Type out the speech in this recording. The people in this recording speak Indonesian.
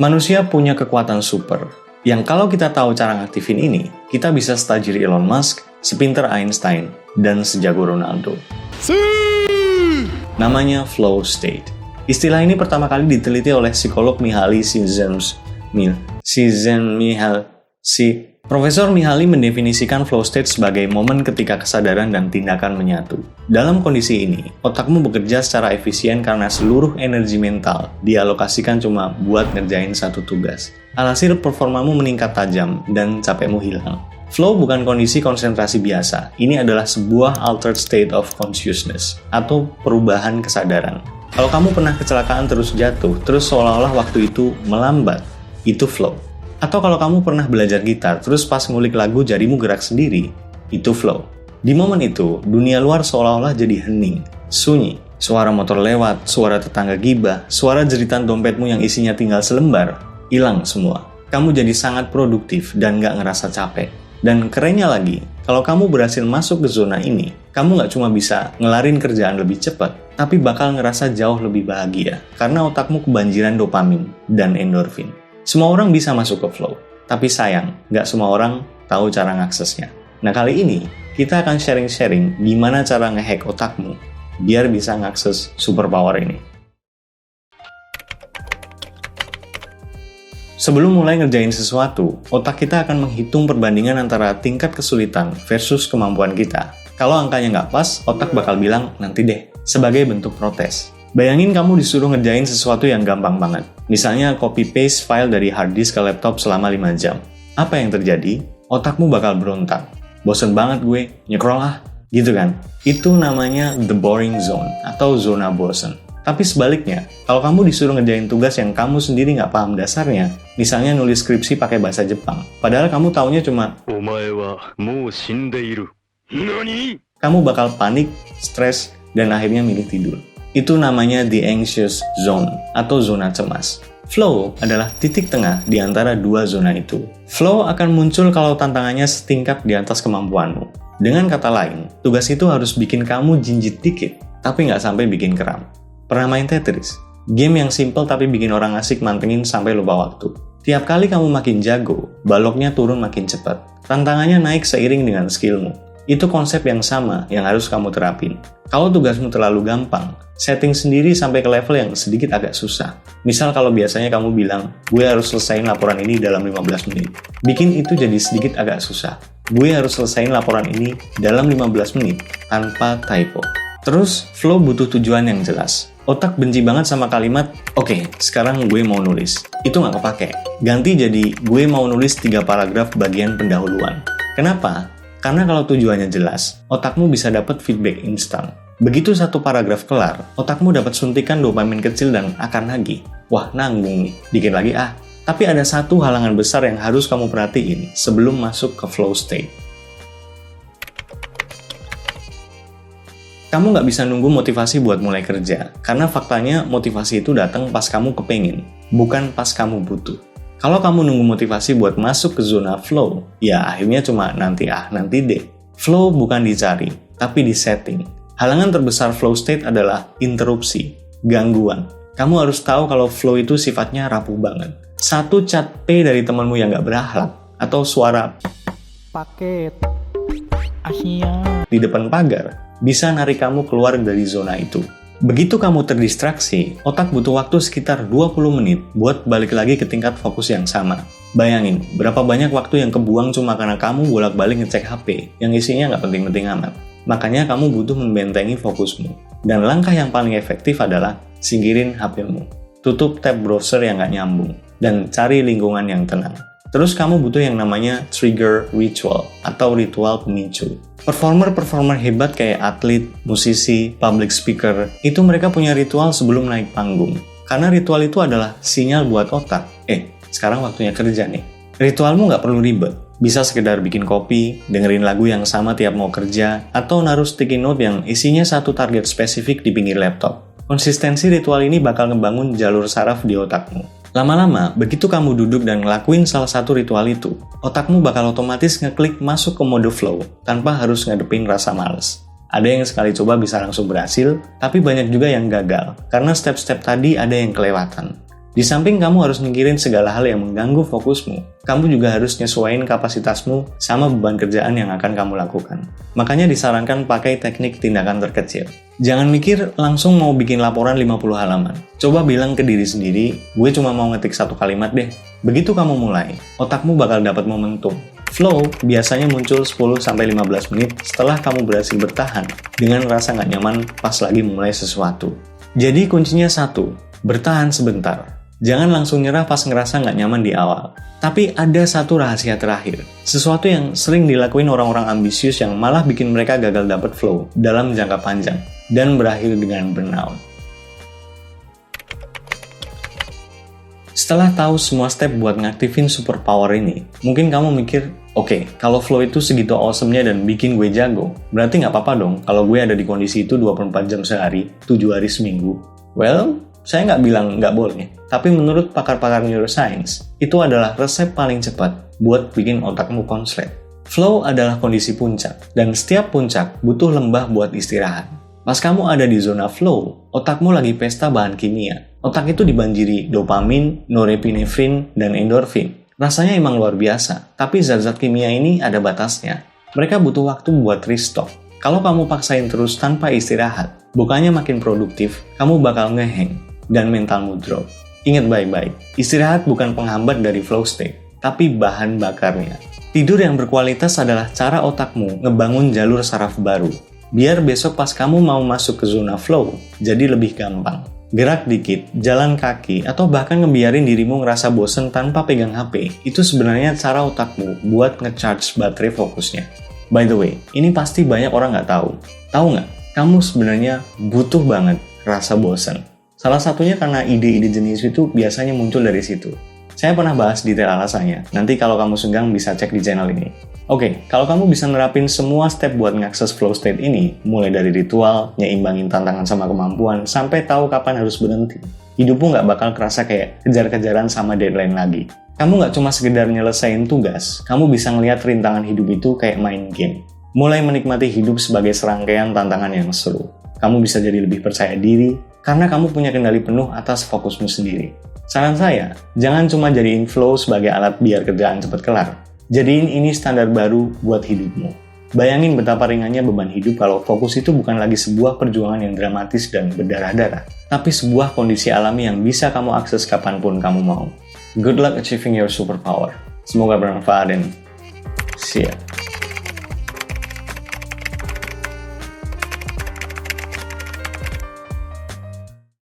Manusia punya kekuatan super, yang kalau kita tahu cara ngaktifin ini, kita bisa setajir Elon Musk, sepinter Einstein, dan sejago Ronaldo. Namanya flow state. Istilah ini pertama kali diteliti oleh psikolog Mihaly Csikszentmihalyi. Profesor Mihaly mendefinisikan flow state sebagai momen ketika kesadaran dan tindakan menyatu. Dalam kondisi ini, otakmu bekerja secara efisien karena seluruh energi mental dialokasikan cuma buat ngerjain satu tugas. Alhasil performamu meningkat tajam dan capekmu hilang. Flow bukan kondisi konsentrasi biasa, ini adalah sebuah altered state of consciousness atau perubahan kesadaran. Kalau kamu pernah kecelakaan terus jatuh, terus seolah-olah waktu itu melambat, itu flow. Atau kalau kamu pernah belajar gitar, terus pas ngulik lagu jarimu gerak sendiri, itu flow. Di momen itu, dunia luar seolah-olah jadi hening, sunyi. Suara motor lewat, suara tetangga gibah, suara jeritan dompetmu yang isinya tinggal selembar, hilang semua. Kamu jadi sangat produktif dan gak ngerasa capek. Dan kerennya lagi, kalau kamu berhasil masuk ke zona ini, kamu gak cuma bisa ngelarin kerjaan lebih cepat, tapi bakal ngerasa jauh lebih bahagia, karena otakmu kebanjiran dopamin dan endorfin. Semua orang bisa masuk ke flow, tapi sayang, nggak semua orang tahu cara ngaksesnya. Nah kali ini, kita akan sharing-sharing gimana cara ngehack otakmu, biar bisa ngakses superpower ini. Sebelum mulai ngerjain sesuatu, otak kita akan menghitung perbandingan antara tingkat kesulitan versus kemampuan kita. Kalau angkanya nggak pas, otak bakal bilang, nanti deh, sebagai bentuk protes. Bayangin kamu disuruh ngerjain sesuatu yang gampang banget. Misalnya copy-paste file dari hard disk ke laptop selama 5 jam. Apa yang terjadi? Otakmu bakal berontak. Bosen banget gue, nyekrol ah. Gitu kan? Itu namanya the boring zone atau zona bosen. Tapi sebaliknya, kalau kamu disuruh ngerjain tugas yang kamu sendiri nggak paham dasarnya, misalnya nulis skripsi pakai bahasa Jepang, padahal kamu taunya cuma kamu bakal panik, stres, dan akhirnya milih tidur. Itu namanya the anxious zone atau zona cemas. Flow adalah titik tengah di antara dua zona itu. Flow akan muncul kalau tantangannya setingkat di atas kemampuanmu. Dengan kata lain, tugas itu harus bikin kamu jinjit dikit, tapi nggak sampai bikin keram. Pernah main Tetris? Game yang simple tapi bikin orang asik mantengin sampai lupa waktu. Tiap kali kamu makin jago, baloknya turun makin cepat. Tantangannya naik seiring dengan skillmu. Itu konsep yang sama yang harus kamu terapin. Kalau tugasmu terlalu gampang, setting sendiri sampai ke level yang sedikit agak susah. Misal kalau biasanya kamu bilang, gue harus selesaiin laporan ini dalam 15 menit. Bikin itu jadi sedikit agak susah. Gue harus selesaiin laporan ini dalam 15 menit tanpa typo. Terus, flow butuh tujuan yang jelas. Otak benci banget sama kalimat, oke, sekarang gue mau nulis. Itu nggak kepake. Ganti jadi, gue mau nulis 3 paragraf bagian pendahuluan. Kenapa? Karena kalau tujuannya jelas, otakmu bisa dapat feedback instan. Begitu satu paragraf kelar, otakmu dapat suntikan dopamin kecil dan akan nagih. Wah, nanggung nih, dikit lagi ah. Tapi ada satu halangan besar yang harus kamu perhatiin sebelum masuk ke flow state. Kamu nggak bisa nunggu motivasi buat mulai kerja, karena faktanya motivasi itu datang pas kamu kepengin, bukan pas kamu butuh. Kalau kamu nunggu motivasi buat masuk ke zona flow, ya akhirnya cuma nanti deh. Flow bukan dicari, tapi disetting. Halangan terbesar flow state adalah interupsi, gangguan. Kamu harus tahu kalau flow itu sifatnya rapuh banget. Satu chat P dari temanmu yang nggak berakhlak, atau suara paket Asia di depan pagar, bisa narik kamu keluar dari zona itu. Begitu kamu terdistraksi, otak butuh waktu sekitar 20 menit buat balik lagi ke tingkat fokus yang sama. Bayangin, berapa banyak waktu yang kebuang cuma karena kamu bolak-balik ngecek HP yang isinya nggak penting-penting amat. Makanya kamu butuh membentengi fokusmu. Dan langkah yang paling efektif adalah singkirin HP-mu. Tutup tab browser yang nggak nyambung, dan cari lingkungan yang tenang. Terus kamu butuh yang namanya trigger ritual atau ritual pemicu. Performer hebat kayak atlet, musisi, public speaker, itu mereka punya ritual sebelum naik panggung. Karena ritual itu adalah sinyal buat otak. Sekarang waktunya kerja nih. Ritualmu nggak perlu ribet. Bisa sekedar bikin kopi, dengerin lagu yang sama tiap mau kerja, atau naruh sticky note yang isinya satu target spesifik di pinggir laptop. Konsistensi ritual ini bakal ngebangun jalur saraf di otakmu. Lama-lama, begitu kamu duduk dan ngelakuin salah satu ritual itu, otakmu bakal otomatis ngeklik masuk ke mode flow tanpa harus ngadepin rasa males. Ada yang sekali coba bisa langsung berhasil, tapi banyak juga yang gagal karena step-step tadi ada yang kelewatan. Di samping kamu harus mikirin segala hal yang mengganggu fokusmu, kamu juga harus nyesuaiin kapasitasmu sama beban kerjaan yang akan kamu lakukan. Makanya disarankan pakai teknik tindakan terkecil. Jangan mikir langsung mau bikin laporan 50 halaman. Coba bilang ke diri sendiri, gue cuma mau ngetik 1 kalimat deh. Begitu kamu mulai, otakmu bakal dapat momentum. Flow biasanya muncul 10-15 menit setelah kamu berhasil bertahan dengan rasa nggak nyaman pas lagi mulai sesuatu. Jadi kuncinya satu, bertahan sebentar. Jangan langsung nyerah pas ngerasa nggak nyaman di awal. Tapi ada satu rahasia terakhir. Sesuatu yang sering dilakuin orang-orang ambisius yang malah bikin mereka gagal dapet flow dalam jangka panjang dan berakhir dengan burnout. Setelah tahu semua step buat ngaktifin superpower ini, mungkin kamu mikir, oke, kalau flow itu segitu awesome-nya dan bikin gue jago, berarti nggak apa-apa dong kalau gue ada di kondisi itu 24 jam sehari, 7 hari seminggu. Well, saya nggak bilang nggak boleh, tapi menurut pakar-pakar neuroscience, itu adalah resep paling cepat buat bikin otakmu konslet. Flow adalah kondisi puncak, dan setiap puncak butuh lembah buat istirahat. Pas kamu ada di zona flow, otakmu lagi pesta bahan kimia. Otak itu dibanjiri dopamin, norepinefrin, dan endorfin. Rasanya emang luar biasa, tapi zat-zat kimia ini ada batasnya. Mereka butuh waktu buat restock. Kalau kamu paksain terus tanpa istirahat, bukannya makin produktif, kamu bakal ngehang dan mentalmu drop. Ingat baik-baik, istirahat bukan penghambat dari flow state, tapi bahan bakarnya. Tidur yang berkualitas adalah cara otakmu ngebangun jalur saraf baru. Biar besok pas kamu mau masuk ke zona flow, jadi lebih gampang. Gerak dikit, jalan kaki, atau bahkan ngebiarin dirimu ngerasa bosen tanpa pegang HP, itu sebenarnya cara otakmu buat nge-charge baterai fokusnya. By the way, ini pasti banyak orang nggak tahu. Tahu nggak? Kamu sebenarnya butuh banget rasa bosen. Salah satunya karena ide-ide jenis itu biasanya muncul dari situ. Saya pernah bahas detail alasannya, nanti kalau kamu senggang bisa cek di channel ini. Oke, kalau kamu bisa nerapin semua step buat ngakses flow state ini, mulai dari ritual, nyeimbangin tantangan sama kemampuan, sampai tahu kapan harus berhenti, hidupmu nggak bakal kerasa kayak kejar-kejaran sama deadline lagi. Kamu nggak cuma sekedar nyelesain tugas, kamu bisa ngelihat rintangan hidup itu kayak main game. Mulai menikmati hidup sebagai serangkaian tantangan yang seru. Kamu bisa jadi lebih percaya diri, karena kamu punya kendali penuh atas fokusmu sendiri. Saran saya, jangan cuma jadiin flow sebagai alat biar kerjaan cepat kelar. Jadiin ini standar baru buat hidupmu. Bayangin betapa ringannya beban hidup kalau fokus itu bukan lagi sebuah perjuangan yang dramatis dan berdarah-darah, tapi sebuah kondisi alami yang bisa kamu akses kapanpun kamu mau. Good luck achieving your superpower. Semoga bermanfaat dan see ya.